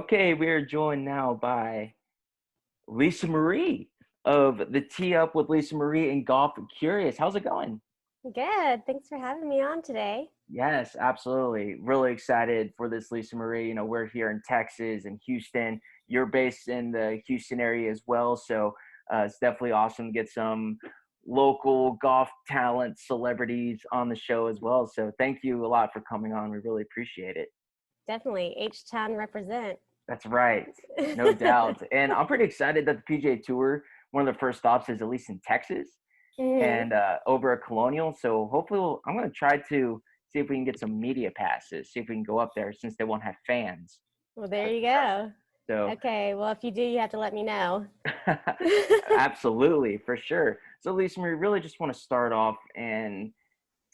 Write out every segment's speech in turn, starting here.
Okay, we are joined now by Lisa Marie of the Tee Up with Lisa Marie and Golf Curious. How's it going? Good. Thanks for having me on today. Yes, absolutely. Really excited for this, Lisa Marie. We're here in Texas and Houston. You're based in the Houston area as well, so it's definitely awesome to get some local golf talent celebrities on the show as well. So thank you a lot for coming on. We really appreciate it. Definitely. H-Town represent. That's right. No doubt. And I'm pretty excited that the PGA Tour, one of the first stops is at least in Texas hmm and over at Colonial. So hopefully I'm going to try to see if we can get some media passes, see if we can go up there since they won't have fans. Well, there you go. So Okay. Well, if you do, you have to let me know. absolutely, for sure. So Lisa, we really just want to start off and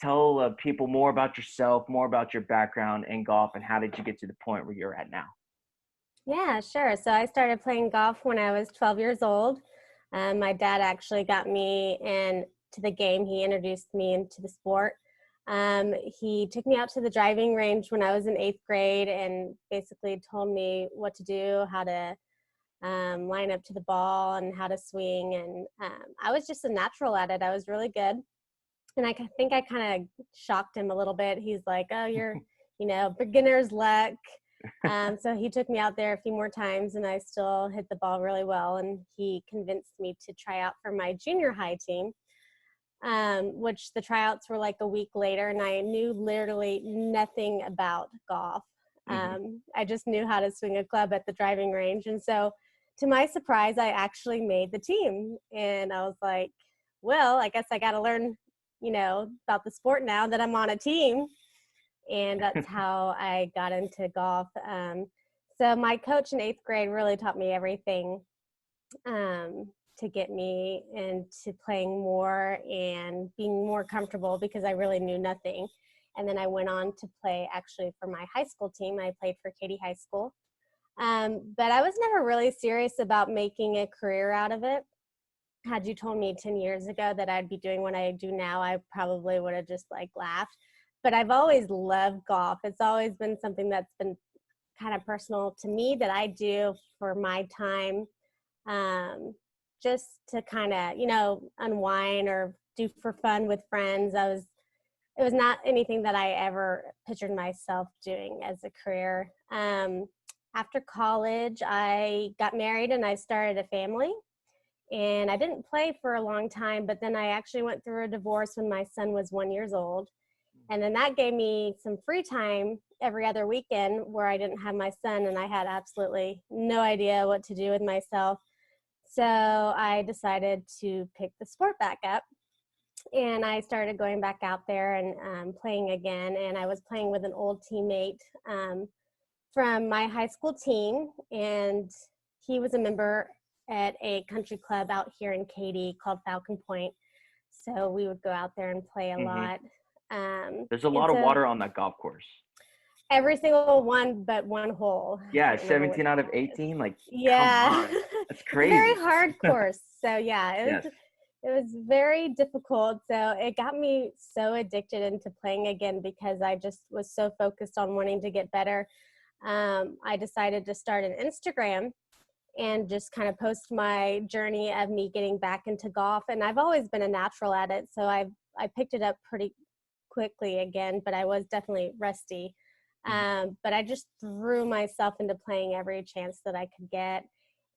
tell people more about yourself, more about your background in golf, and how did you get to the point where you're at now? Yeah, sure. So I started playing golf when I was 12 years old. My dad actually got me into the game. He introduced me into the sport. He took me out to the driving range when I was in eighth grade and basically told me what to do, how to line up to the ball and how to swing. And I was just a natural at it. I was really good. And think I kind of shocked him a little bit. He's like, oh, you're, beginner's luck. So he took me out there a few more times and I still hit the ball really well. And he convinced me to try out for my junior high team, which the tryouts were like a week later. And I knew literally nothing about golf. I just knew how to swing a club at the driving range. And so to my surprise, I actually made the team. And I was like, well, I guess I got to learn, about the sport now that I'm on a team. And that's how I got into golf. So my coach in eighth grade really taught me everything to get me into playing more and being more comfortable because I really knew nothing. And then I went on to play actually for my high school team. I played for Katy High School. But I was never really serious about making a career out of it. Had you told me 10 years ago that I'd be doing what I do now, I probably would have just laughed. But I've always loved golf. It's always been something that's been kind of personal to me that I do for my time, just to kind of, unwind or do for fun with friends. It was not anything that I ever pictured myself doing as a career. After college, I got married and I started a family. And I didn't play for a long time, but then I actually went through a divorce when my son was 1 year old. And then that gave me some free time every other weekend where I didn't have my son and I had absolutely no idea what to do with myself. So I decided to pick the sport back up and I started going back out there and playing again. And I was playing with an old teammate from my high school team, and he was a member at a country club out here in Katy called Falcon Point. So we would go out there and play a hmm lot. There's a And lot of so water on that golf course. every single one but one hole. I Yeah, can't remember which 17 out of one it is. 18. Like, come Yeah. on. That's It's a very crazy. hard course. So yeah, Yes. it was very difficult. So it got me so addicted into playing again because I just was so focused on wanting to get better. I decided to start an Instagram and just kind of post my journey of me getting back into golf. And I've always been a natural at it. So I picked it up pretty quickly again, but I was definitely rusty. Mhm. But I just threw myself into playing every chance that I could get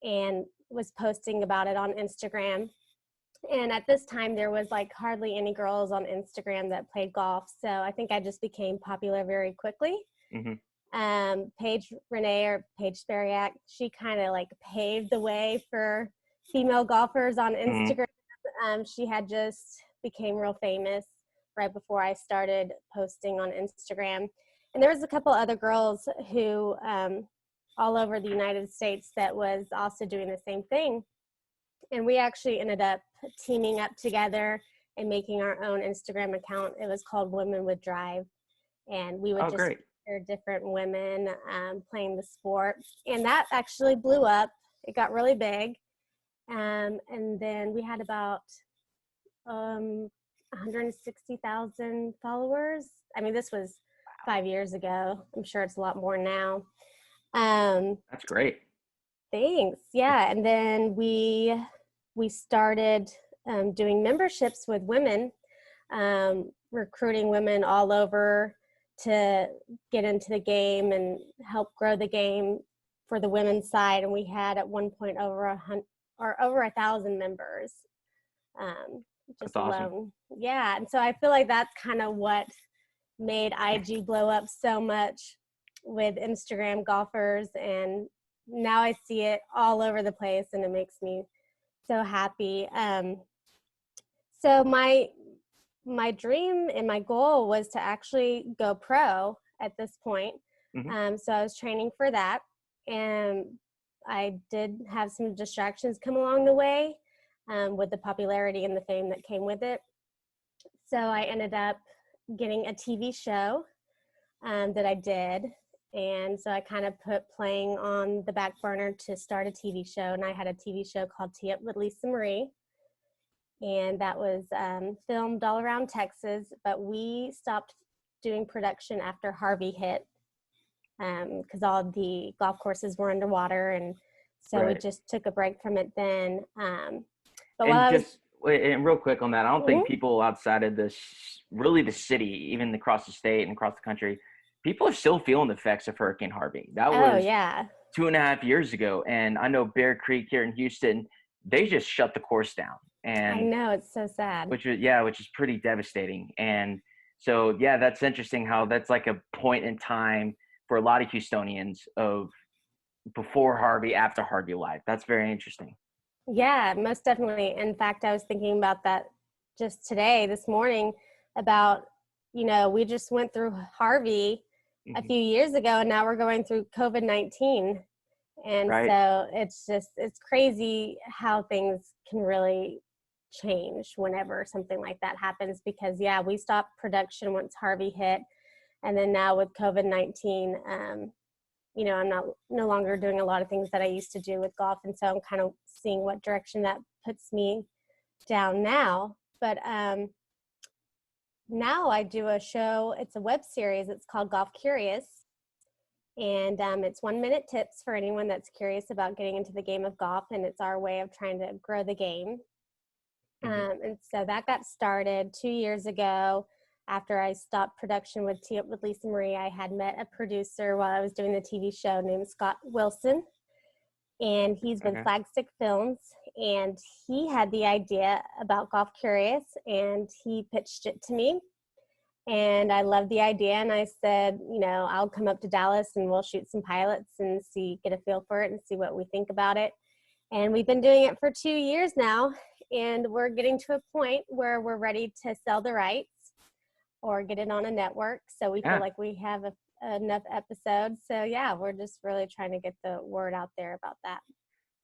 and was posting about it on Instagram. And at this time, there was hardly any girls on Instagram that played golf. So I think I just became popular very quickly. Mhm. Paige Renee or Paige Spariak, she kind of paved the way for female golfers on Mhm. Instagram. She had just became real famous right before I started posting on Instagram. And there was a couple other girls who all over the United States that was also doing the same thing. And we actually ended up teaming up together and making our own Instagram account. It was called Women with Drive. And we would Oh, just great. feature different women playing the sport. And that actually blew up. It got really big. And then we had about 160,000 followers. I mean, this was 5 years ago. I'm sure it's a lot more now. That's great. Thanks. Yeah, and then we started doing memberships with women, recruiting women all over to get into the game and help grow the game for the women's side. And we had at one point over 1,000 members, That's just awesome. alone. Yeah, and so I feel like that's kind of what made IG blow up so much with Instagram golfers, and now I see it all over the place, and it makes me so happy. So my dream and my goal was to actually go pro at this point. Hmm. So I was training for that, and I did have some distractions come along the way with the popularity and the fame that came with it. So I ended up getting a TV show that I did. And so I kind of put playing on the back burner to start a TV show. And I had a TV show called Tee Up with Lisa Marie. And that was filmed all around Texas. But we stopped doing production after Harvey hit because all the golf courses were underwater. And so we Right. just took a break from it then. But while And I was, just and real quick on that, I don't think mhm. people outside of this, really the city, even across the state and across the country, people are still feeling the effects of Hurricane Harvey. That Oh, was yeah, 2.5 years ago, and I know Bear Creek here in Houston, they just shut the course down, I and know. It's so sad. which is pretty devastating. And so yeah, that's interesting how that's like a point in time for a lot of Houstonians of before Harvey, after Harvey life. That's very interesting. Yeah, most definitely. In fact, I was thinking about that just today, this morning, about, we just went through Harvey a Hmm. few years ago, and now we're going through COVID-19. And Right. so it's crazy how things can really change whenever something like that happens because, yeah, we stopped production once Harvey hit. And then now with COVID-19, I'm not no longer doing a lot of things that I used to do with golf, and so I'm kind of seeing what direction that puts me down now. But now I do a show. It's a web series. It's called Golf Curious, and it's 1 minute tips for anyone that's curious about getting into the game of golf. And it's our way of trying to grow the game. Hmm. And so that got started 2 years ago. After I stopped production with Tee Up with Lisa Marie, I had met a producer while I was doing the TV show named Scott Wilson, and he's with Okay. Flagstick Films. And he had the idea about Golf Curious, and he pitched it to me. And I loved the idea, and I said, I'll come up to Dallas and we'll shoot some pilots and get a feel for it and see what we think about it. And we've been doing it for 2 years now, and we're getting to a point where we're ready to sell the rights or get it on a network. So we feel Yeah. like we have enough episodes. So yeah, we're just really trying to get the word out there about that.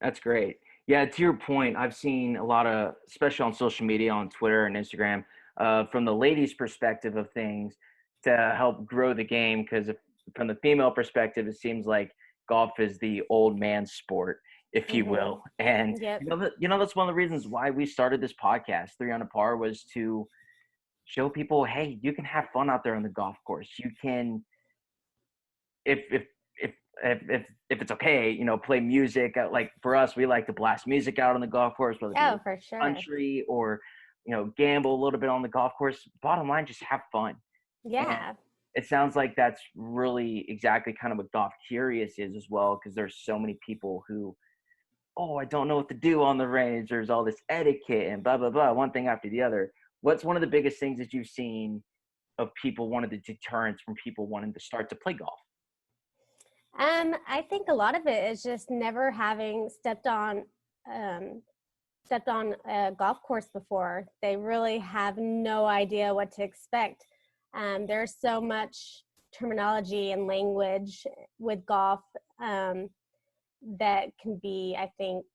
That's great. Yeah, to your point, I've seen a lot of, especially on social media, on Twitter and Instagram, from the ladies' perspective of things to help grow the game. Because from the female perspective, it seems like golf is the old man sport, if you will. And Yep. that's one of the reasons why we started this podcast, Three on a Par, was to show people, hey, you can have fun out there on the golf course. You can, if if if if it's okay, play music. Like for us, we like to blast music out on the golf course, whether it be Oh, for sure. country or gamble a little bit on the golf course. Bottom line, just have fun. And Yeah. it sounds like that's really exactly kind of what Golf Curious is as well, because there's so many people who, oh, I don't know what to do on the range. There's all this etiquette and blah blah blah, one thing after the other. What's one of the biggest things that you've seen of people, one of the deterrents from people wanting to start to play golf? I think a lot of it is just never having um, stepped on a golf course before. They really have no idea what to expect. There's so much terminology and language with golf that can be, I think,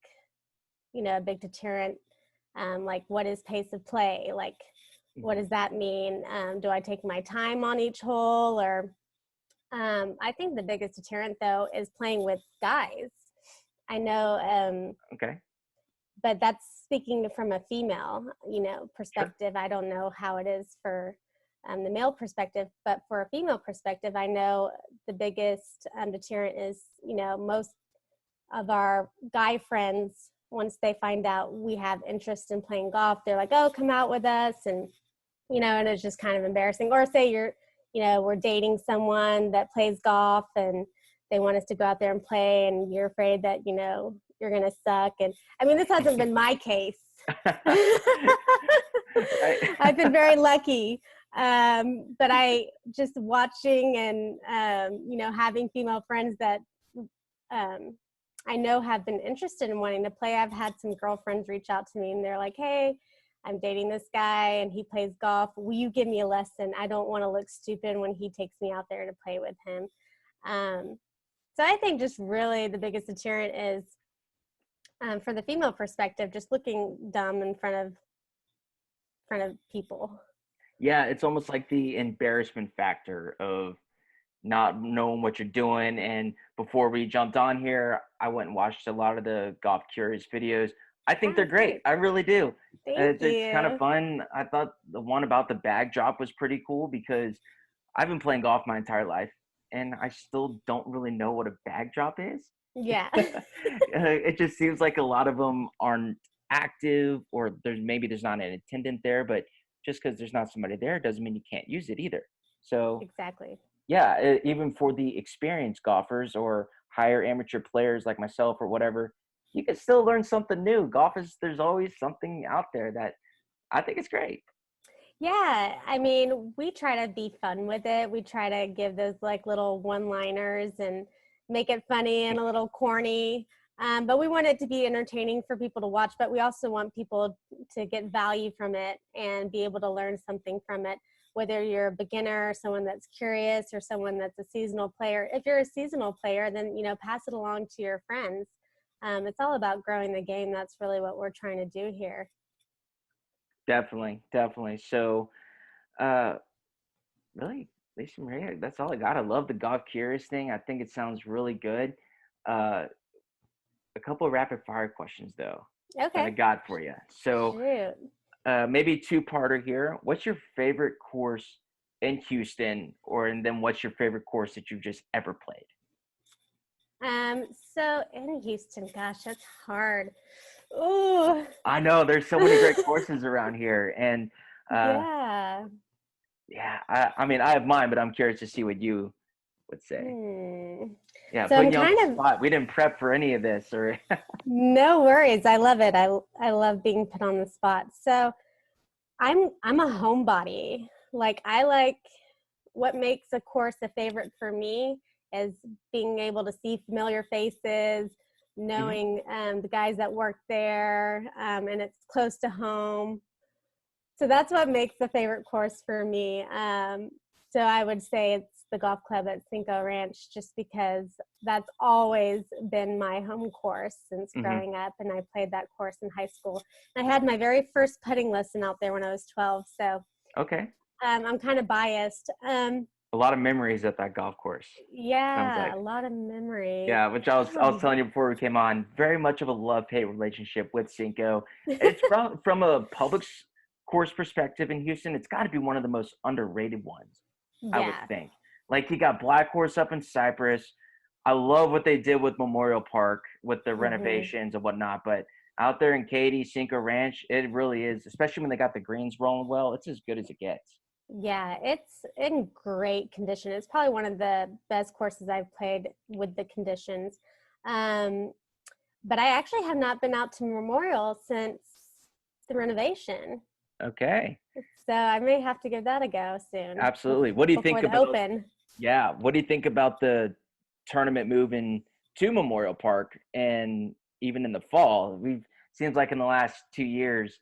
a big deterrent. Like, what is pace of play? Like, what Mhm. does that mean? Do I take my time on each hole? Or I think the biggest deterrent, though, is playing with guys. I know, Okay. but that's speaking from a female, Sure. perspective. I don't know how it is for the male perspective, but for a female perspective, I know the biggest deterrent is, most of our guy friends, once they find out we have interest in playing golf, they're like, oh, come out with us. And, and it's just kind of embarrassing. Or say we're dating someone that plays golf and they want us to go out there and play, and you're afraid that, you're going to suck. And I mean, this hasn't been my case. I've been very lucky. But I just watching and, having female friends that I know have been interested in wanting to play. I've had some girlfriends reach out to me and they're like, hey, I'm dating this guy and he plays golf. Will you give me a lesson? I don't want to look stupid when he takes me out there to play with him. So I think just really the biggest deterrent is, for the female perspective, just looking dumb in front of people. Yeah, it's almost like the embarrassment factor of not knowing what you're doing. And before we jumped on here, I went and watched a lot of the Golf Curious videos. I think they're great. I really do. Thank you. It's kind of fun. I thought the one about the bag drop was pretty cool because I've been playing golf my entire life and I still don't really know what a bag drop is. Yeah. It just seems like a lot of them aren't active, or there's not an attendant there, but just because there's not somebody there doesn't mean you can't use it either. So exactly. Yeah, even for the experienced golfers or higher amateur players like myself or whatever, you can still learn something new. There's always something out there that I think is great. Yeah, I mean, we try to be fun with it. We try to give those like little one-liners and make it funny and a little corny. But we want it to be entertaining for people to watch, but we also want people to get value from it and be able to learn something from it, whether you're a beginner, someone that's curious, or someone that's a seasonal player. If you're a seasonal player, then, pass it along to your friends. It's all about growing the game. That's really what we're trying to do here. Definitely. So, really, Lisa Maria, that's all I got. I love the Golf Curious thing. I think it sounds really good. A couple of rapid fire questions though that I Okay. got for you. So Shoot. maybe two-parter here. What's your favorite course in Houston, and then what's your favorite course that you've just ever played? So in Houston, gosh, that's hard. Ooh. I know there's so many great courses around here, and Yeah. I mean, I have mine, but I'm curious to see what you would say. Yeah, So putting I'm you on kind the of spot. We didn't prep for any of this, or no worries. I love it. I love being put on the spot. So I'm a homebody. Like I like what makes a course a favorite for me is being able to see familiar faces, knowing the guys that work there, and it's close to home. So that's what makes the favorite course for me. So I would say it's the golf club at Cinco Ranch, just because that's always been my home course since growing up, and I played that course in high school. I had my very first putting lesson out there when I was 12. So okay, I'm kind of biased. a lot of memories at that golf course. Sounds Yeah, like. a lot of memories. Yeah, which I was telling you before we came on, very much of a love-hate relationship with Cinco. It's from a course perspective in Houston, it's got to be one of the most underrated ones, I would Yeah. think. Like you got Black Horse up in Cypress. I love what they did with Memorial Park with the renovations and whatnot, but out there in Katy, Cinco Ranch, it really is, especially when they got the greens rolling well, it's as good as it gets. Yeah, it's in great condition. It's probably one of the best courses I've played with the conditions. But I actually have not been out to Memorial since the renovation. Okay. So I may have to give that a go soon. Absolutely. What do you think before the about Open? Yeah, what do you think about the tournament moving to Memorial Park, and even in the fall? Seems like in the last 2 years,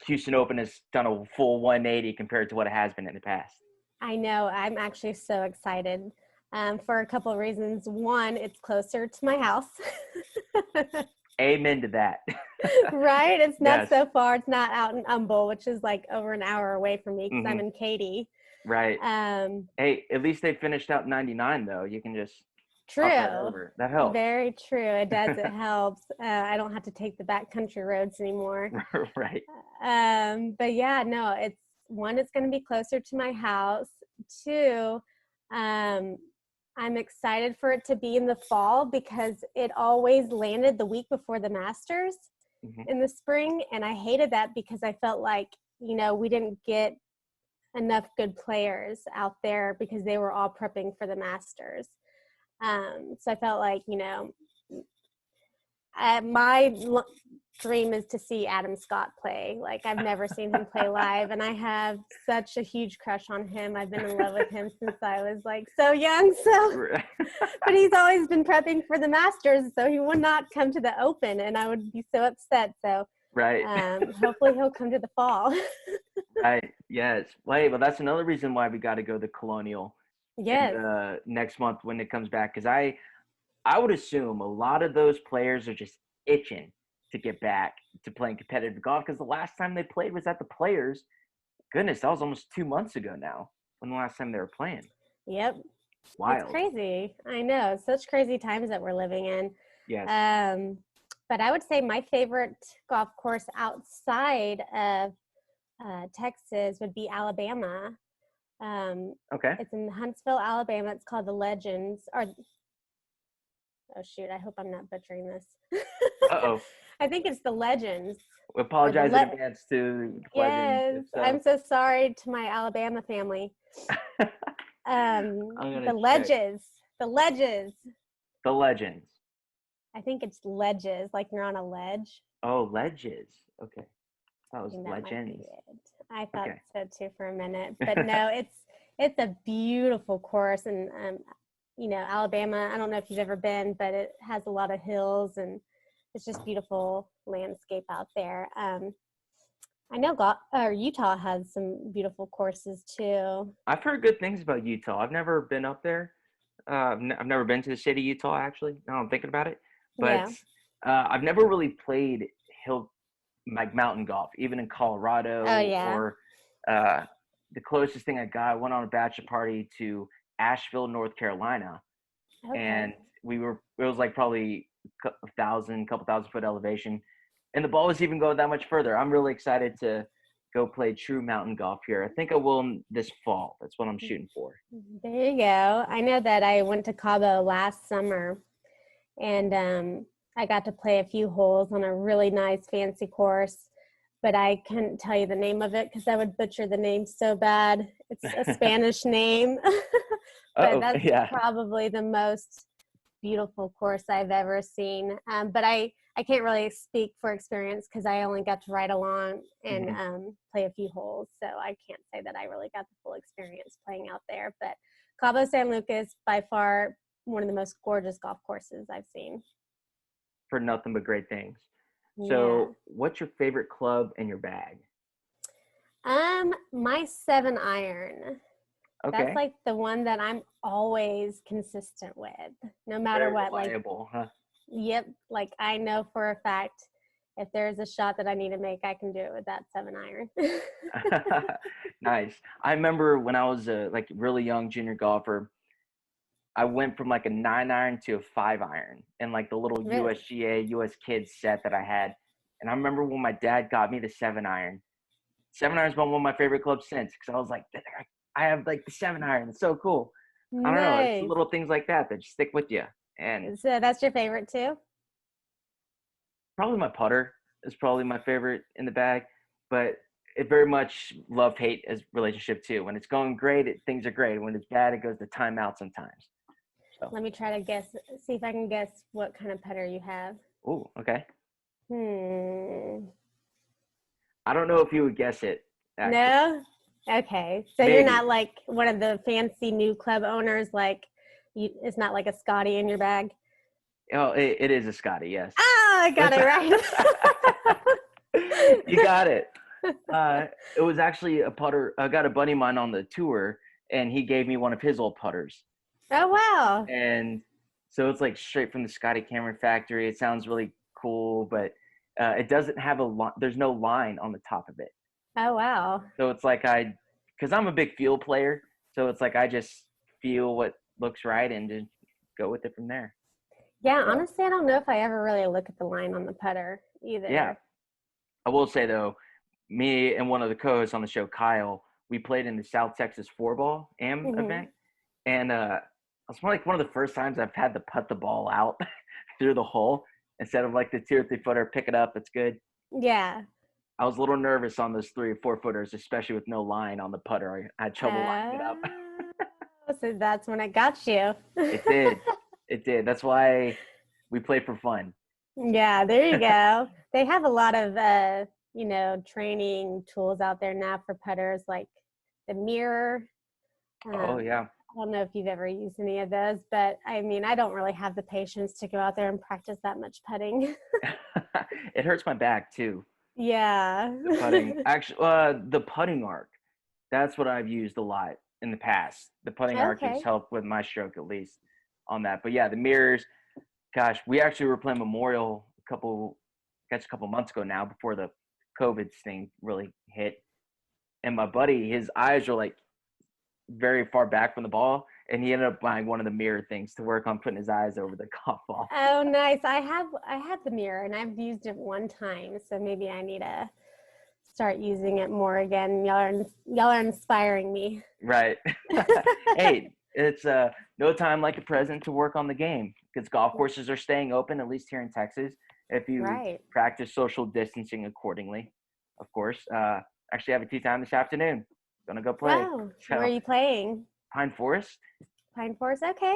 Houston Open has done a full 180 compared to what it has been in the past. I know. I'm actually so excited for a couple of reasons. One, it's closer to my house. Amen to that. Right? It's not Yes. so far. It's not out in Humble, which is like over an hour away from me because I'm Mhm. in Katy. Right. Hey, at least they finished out 99 though. You can just hop right True. over. That helps. Very true. It does. It helps. I don't have to take the backcountry roads anymore. Right. But yeah, no, one, it's going to be closer to my house. Two, um, I'm excited for it to be in the fall because it always landed the week before the Masters Mhm. in the spring. And I hated that because I felt like, we didn't get enough good players out there because they were all prepping for the Masters. So I felt like, my dream is to see Adam Scott play. Like, I've never seen him play live, and I have such a huge crush on him. I've been in love with him since I was like so young. So, but he's always been prepping for the Masters, so he would not come to the Open, and I would be so upset. So, Right. hopefully he'll come to the fall. Right. Yes. Wait, well, that's another reason why we got to go to Colonial in Yes. the next month when it comes back. Because I would assume a lot of those players are just itching to get back to playing competitive golf. Because the last time they played was at the Players. Goodness, that was almost 2 months ago now. When the last time they were playing. Yep. It's Wild. crazy. I know. Such crazy times that we're living in. Yes. But I would say my favorite golf course outside of Texas would be Alabama. Okay. It's in Huntsville, Alabama. It's called the Legends. Oh shoot! I hope I'm not butchering this. Uh-oh. I think it's the Legends. We apologize in advance to Legends. Yes, I'm so sorry to my Alabama family. I'm gonna The Ledges. The Ledges. The Legends. I think it's ledges, like you're on a ledge. Oh, Ledges. Okay. That was That Legends. I thought Okay. so too for a minute, but no, it's a beautiful course, and Alabama. I don't know if you've ever been, but it has a lot of hills, and it's just beautiful landscape out there. I know Utah has some beautiful courses too. I've heard good things about Utah. I've never been up there. I've never been to the state of Utah, actually. Now I'm thinking about it. But Yeah. I've never really played mountain golf, even in Colorado. Oh, yeah. Or the closest thing I went on a bachelor party to Asheville, North Carolina. Okay. And it was like probably a couple thousand foot elevation. And the ball was even going that much further. I'm really excited to go play true mountain golf here. I think I will this fall. That's what I'm shooting for. There you go. I know that I went to Cabo last summer, and I got to play a few holes on a really nice fancy course, but I couldn't tell you the name of it because I would butcher the name so bad. It's a Spanish name, but that's probably the most beautiful course I've ever seen. But I can't really speak for experience because I only got to ride along and play a few holes. So I can't say that I really got the full experience playing out there. But Cabo San Lucas, by far, one of the most gorgeous golf courses I've seen. For nothing but great things. So what's your favorite club in your bag? My 7-iron. Okay. That's like the one that I'm always consistent with, no matter what. Reliable, huh? Yep. Like I know for a fact if there's a shot that I need to make, I can do it with that 7-iron. Nice. I remember when I was a really young junior golfer, I went from like a 9-iron to a 5-iron and like the little USGA US Kids set that I had. And I remember when my dad got me the 7-iron. 7-iron's been one of my favorite clubs since because I was like, I have like the 7-iron. It's so cool. I don't know. It's the little things like that just stick with you. And so that's your favorite too? Probably my putter is probably my favorite in the bag, but it very much love-hate as relationship too. When it's going great, things are great. When it's bad, it goes to timeout sometimes. So. Let me try to see if I can guess what kind of putter you have. Oh, okay. I don't know if you would guess it. Actually. No? Okay. So Maybe. You're not like one of the fancy new club owners, it's not like a Scotty in your bag? Oh, it is a Scotty, yes. Oh, I got it right. You got it. It was actually a putter. I got a buddy of mine on the tour, and he gave me one of his old putters. Oh, wow. And so it's like straight from the Scotty Cameron factory. It sounds really cool, but it doesn't have there's no line on the top of it. Oh, wow. So it's like because I'm a big feel player, so it's like I just feel what looks right and just go with it from there. Yeah, honestly, I don't know if I ever really look at the line on the putter either. Yeah. I will say, though, me and one of the co-hosts on the show, Kyle, we played in the South Texas four ball AM Hmm. event, and it's like one of the first times I've had to put the ball out through the hole instead of like the 2 or 3 footer, pick it up, it's good. Yeah. I was a little nervous on those 3 or 4 footers, especially with no line on the putter. I had trouble lining it up. Oh, so that's when it got you. It did. It did. That's why we play for fun. Yeah, there you go. They have a lot of training tools out there now for putters, like the mirror. Oh Um, yeah. I don't know if you've ever used any of those, but I mean, I don't really have the patience to go out there and practice that much putting. It hurts my back too. Yeah. The putting, actually, the putting arc. That's what I've used a lot in the past. The putting arc has Okay. helped with my stroke at least on that. But yeah, the mirrors. Gosh, we actually were playing Memorial a couple months ago now before the COVID thing really hit. And my buddy, his eyes are like very far back from the ball, and he ended up buying one of the mirror things to work on putting his eyes over the golf ball. Oh, nice. I have the mirror and I've used it one time, so maybe I need to start using it more again. Y'all are inspiring me. Right. Hey, it's no time like the present to work on the game because golf courses are staying open, at least here in Texas. If you Right. practice social distancing accordingly, of course. Actually, have a tea time this afternoon. Gonna go play. Oh, where are So you playing? Pine Forest, Pine Forest. Okay.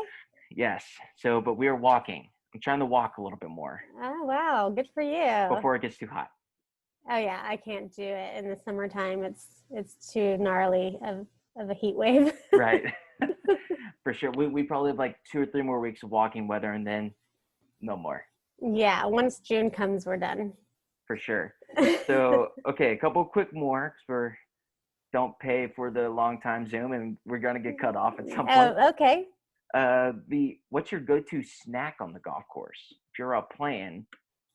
yes. So, but we are walking. I'm trying to walk a little bit more Oh, wow. Good for you. before it gets too hot. Oh yeah, I can't do it in the summertime. It's too gnarly of a heat wave. Right. For sure. We probably have like 2 or 3 more weeks of walking weather, and then no more. Yeah, once June comes, we're done. For sure. So, okay, a couple quick more because we're don't pay for the long time Zoom, and we're gonna get cut off at some point. Oh, okay. The what's your go-to snack on the golf course? If you're out playing,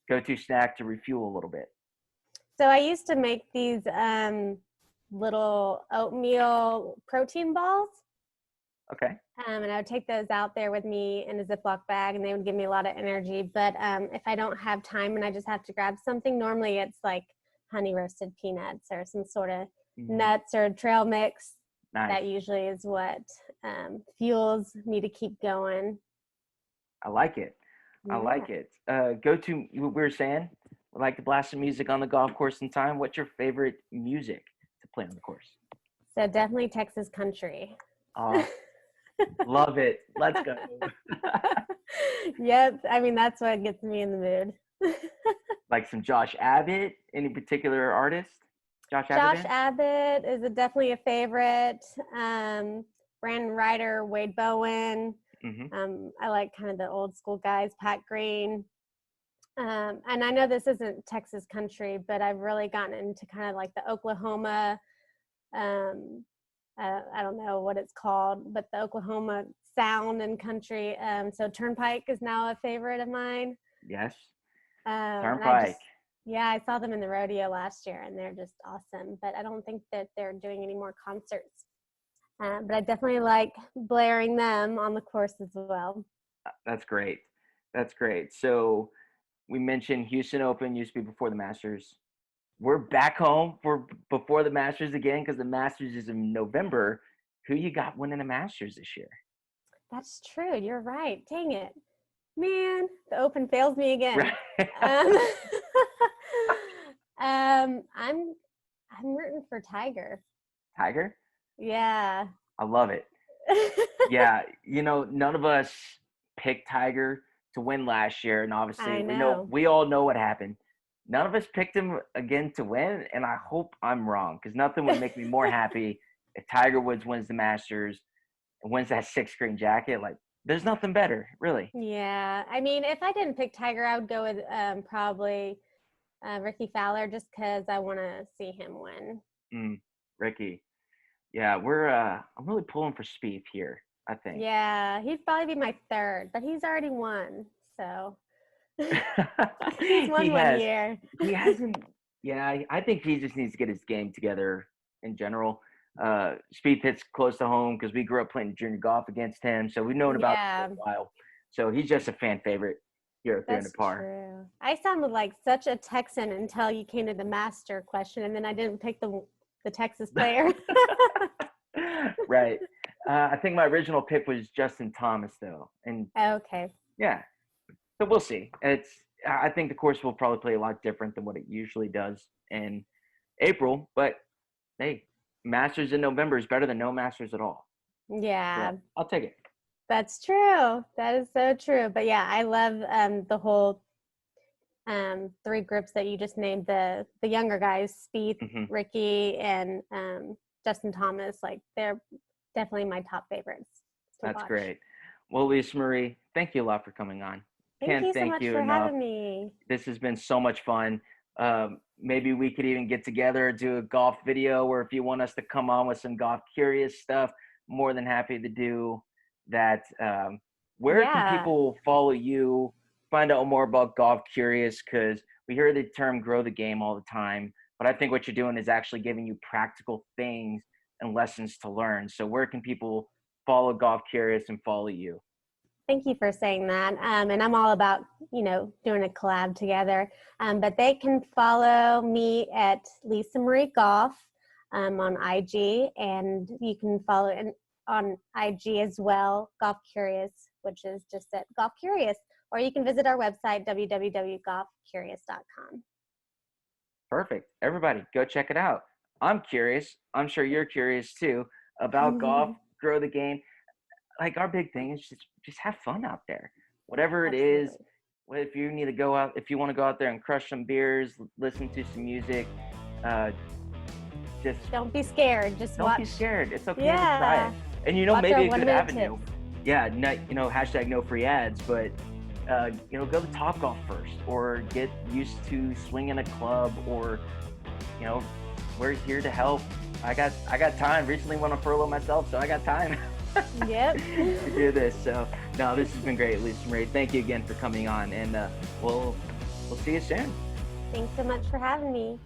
go-to snack to refuel a little bit. So I used to make these little oatmeal protein balls. Okay. And I would take those out there with me in a Ziploc bag, and they would give me a lot of energy. But if I don't have time and I just have to grab something, normally it's like honey roasted peanuts or some sort of Mhm. nuts or trail mix. Nice. That usually is what fuels me to keep going. I like it. I Yeah. like it. Go to we were saying we like to blast some music on the golf course in time. What's your favorite music to play on the course? So definitely Texas country. Oh, love it. Let's go. Yep. I mean, that's what gets me in the mood. Like some Josh Abbott. Any particular artist? Josh Abbott Josh band? Abbott is definitely a favorite. Brandon Ryder, Wade Bowen. Mm-hmm. I like kind of the old school guys, Pat Green. And I know this isn't Texas country, but I've really gotten into kind of like the Oklahoma. Um, I don't know what it's called, but the Oklahoma sound and country. So Turnpike is now a favorite of mine. Yes. And I just, Turnpike. yeah, I saw them in the rodeo last year, and they're just awesome. But I don't think that they're doing any more concerts. But I definitely like blaring them on the course as well. That's great. That's great. So we mentioned Houston Open used to be before the Masters. We're back home for before the Masters again because the Masters is in November. Who you got winning the Masters this year? That's true. You're right. Dang it, man! The Open fails me again. Right. Um, I'm rooting for Tiger. Tiger? Yeah. I love it. Yeah, none of us picked Tiger to win last year, and obviously I know. we all know what happened. None of us picked him again to win, and I hope I'm wrong because nothing would make me more happy if Tiger Woods wins the Masters and wins that 6 green jacket. Like, there's nothing better, really. Yeah. I mean, if I didn't pick Tiger, I would go with probably Ricky Fowler just because I want to see him win. Ricky. Yeah, I'm really pulling for Spieth here, I think. Yeah, he'd probably be my third, but he's already won. So he's He won one has. year. He hasn't. Yeah, I think he just needs to get his game together in general. Spieth hits close to home because we grew up playing junior golf against him, so we've known about him for Yeah. a while. So he's just a fan favorite. You're a 300 That's par. true. I sounded like such a Texan until you came to the master question, and then I didn't pick the Texas player. Right. I think my original pick was Justin Thomas, though, and Okay. yeah. So we'll see. I think the course will probably play a lot different than what it usually does in April, but hey, Masters in November is better than no Masters at all. Yeah, So I'll take it. that's true. That is so true. But yeah, I love the whole three groups that you just named, the younger guys, Spieth, Hmm. Ricky, and Justin Thomas. Like, they're definitely my top favorites to That's watch. great. Well, Lisa Marie, thank you a lot for coming on. Thank Can't you so thank much you for enough. having me. This has been so much fun. Maybe we could even get together, do a golf video, or if you want us to come on with some golf curious stuff, more than happy to do that. Where can Yeah. people follow you, find out more about golf curious? Because we hear the term grow the game all the time, but I think what you're doing is actually giving you practical things and lessons to learn. So where can people follow golf curious and follow you? Thank you for saying that. And I'm all about, doing a collab together. But they can follow me at Lisa Marie Golf on IG, and you can follow on IG as well, Golf Curious, which is just at Golf Curious. Or you can visit our website, www.golfcurious.com. Perfect. Everybody, go check it out. I'm curious. I'm sure you're curious too about golf, grow the game. Like our big thing is just have fun out there. Whatever it is, Absolutely. if you need to go out, if you want to go out there and crush some beers, listen to some music, uh, just Don't be scared. Just don't watch. be scared. It's okay to try Yeah. it. And Watch our maybe a good 1-minute avenue. tips. Yeah, hashtag no free ads, but go to Topgolf first, or get used to swinging a club, or you know, we're here to help. I got time. Recently went on furlough myself, so I got time Yep. to do this. So no, this has been great, Lisa Marie. Thank you again for coming on, and we'll see you soon. Thanks so much for having me.